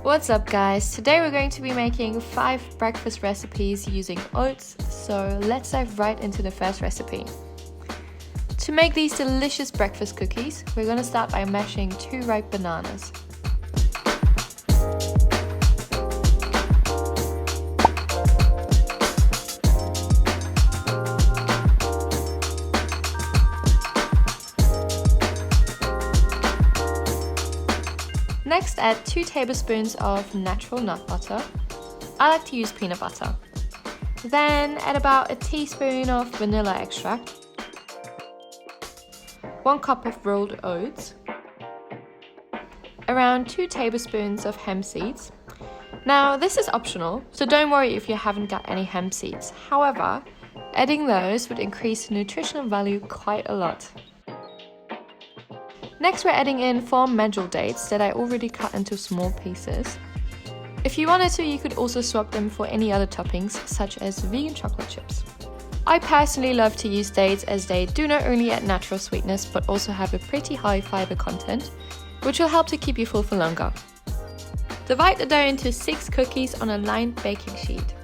What's up guys, today we're going to be making 5 breakfast recipes using oats, so let's dive right into the first recipe. To make these delicious breakfast cookies, we're going to start by mashing 2 ripe bananas. Next, add 2 tablespoons of natural nut butter. I like to use peanut butter. Then add about a teaspoon of vanilla extract, 1 cup of rolled oats, around 2 tablespoons of hemp seeds. Now this is optional, so don't worry if you haven't got any hemp seeds. However, adding those would increase the nutritional value quite a lot. Next, we're adding in 4 medjool dates that I already cut into small pieces. If you wanted to, you could also swap them for any other toppings, such as vegan chocolate chips. I personally love to use dates as they do not only add natural sweetness, but also have a pretty high fiber content, which will help to keep you full for longer. Divide the dough into 6 cookies on a lined baking sheet.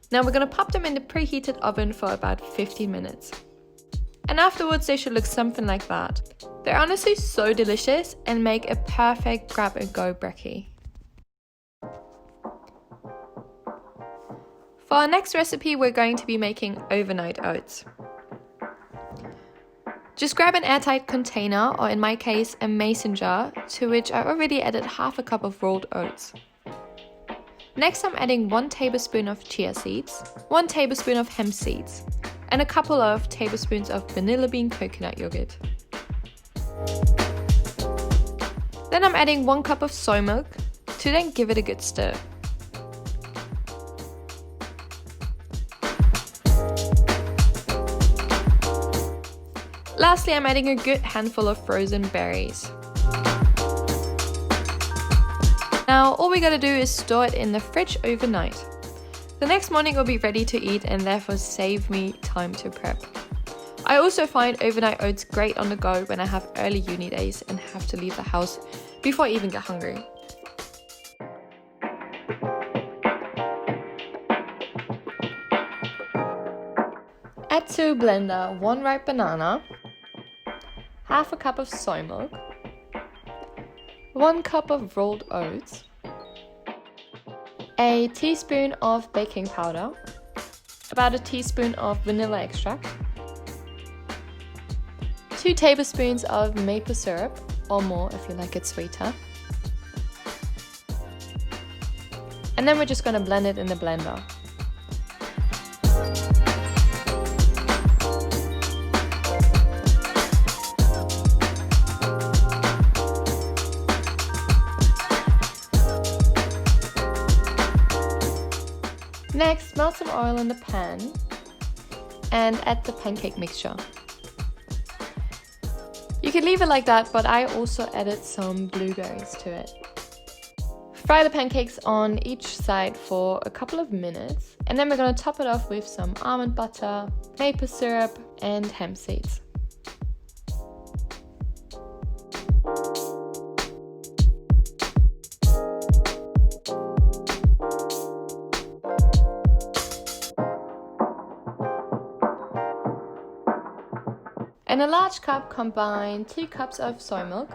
Now we're going to pop them in the preheated oven for about 15 minutes. And afterwards they should look something like that. They're honestly so delicious and make a perfect grab and go brekkie. For our next recipe, we're going to be making overnight oats. Just grab an airtight container, or in my case a mason jar, to which I already added half a cup of rolled oats. Next, I'm adding 1 tablespoon of chia seeds, 1 tablespoon of hemp seeds, and a couple of tablespoons of vanilla bean coconut yogurt. Then I'm adding 1 cup of soy milk to then give it a good stir. Lastly, I'm adding a good handful of frozen berries. Now all we gotta do is store it in the fridge overnight. The next morning it will be ready to eat and therefore save me time to prep. I also find overnight oats great on the go when I have early uni days and have to leave the house before I even get hungry. Add to a blender 1 ripe banana, half a cup of soy milk, 1 cup of rolled oats, a teaspoon of baking powder, about a teaspoon of vanilla extract, 2 tablespoons of maple syrup, or more if you like it sweeter. And then we're just going to blend it in the blender. Next, melt some oil in the pan and add the pancake mixture. You can leave it like that, but I also added some blueberries to it. Fry the pancakes on each side for a couple of minutes, and then we're going to top it off with some almond butter, maple syrup, and hemp seeds. In a large cup, combine 2 cups of soy milk,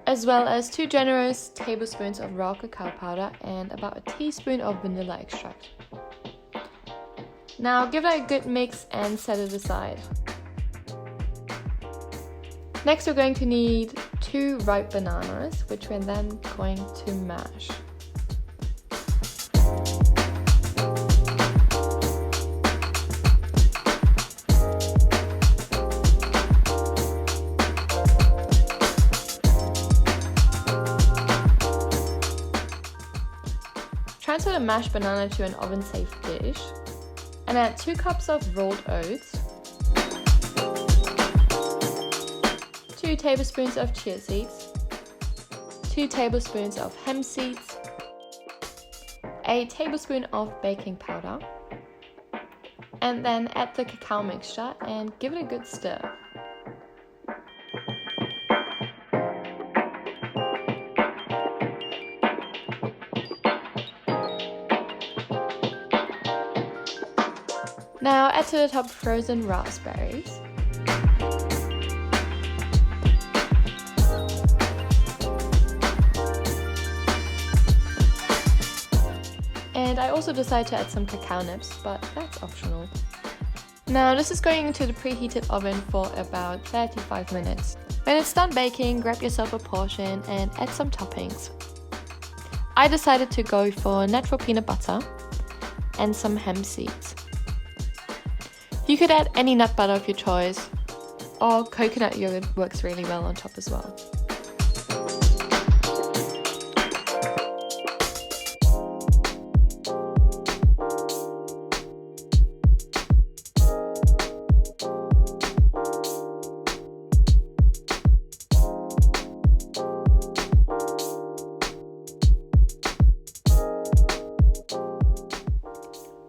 as well as 2 generous tablespoons of raw cacao powder and about a teaspoon of vanilla extract. Now give that a good mix and set it aside. Next, we're going to need 2 ripe bananas, which we're then going to mash. Transfer the mashed banana to an oven-safe dish and add 2 cups of rolled oats, 2 tablespoons of chia seeds, 2 tablespoons of hemp seeds, a tablespoon of baking powder, and then add the cacao mixture and give it a good stir. Now add to the top frozen raspberries. And I also decided to add some cacao nibs, but that's optional. Now this is going into the preheated oven for about 35 minutes. When it's done baking, grab yourself a portion and add some toppings. I decided to go for natural peanut butter and some hemp seeds. You could add any nut butter of your choice, or coconut yogurt works really well on top as well.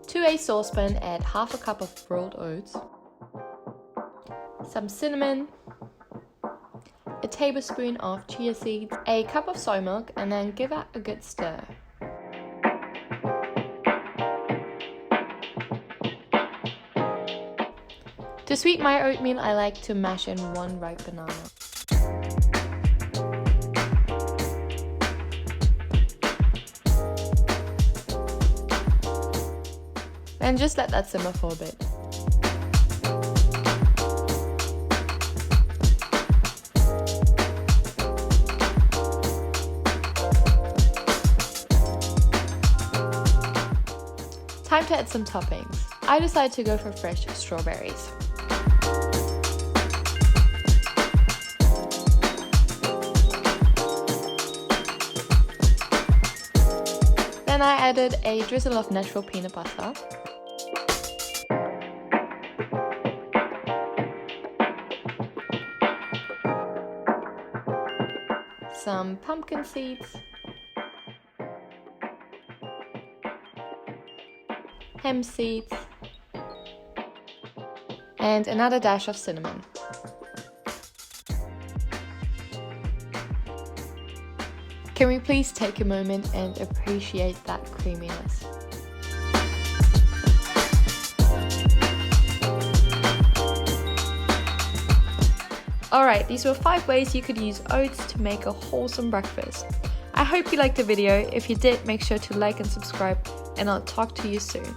To a saucepan, add half a cup of rolled oats, some cinnamon, a tablespoon of chia seeds, a cup of soy milk, and then give it a good stir. To sweeten my oatmeal, I like to mash in 1 ripe banana. And just let that simmer for a bit. Time to add some toppings. I decided to go for fresh strawberries. Then I added a drizzle of natural peanut butter. Some pumpkin seeds, hemp seeds, and another dash of cinnamon. Can we please take a moment and appreciate that creaminess? Alright, these were 5 ways you could use oats to make a wholesome breakfast. I hope you liked the video. If you did, make sure to like and subscribe, and I'll talk to you soon.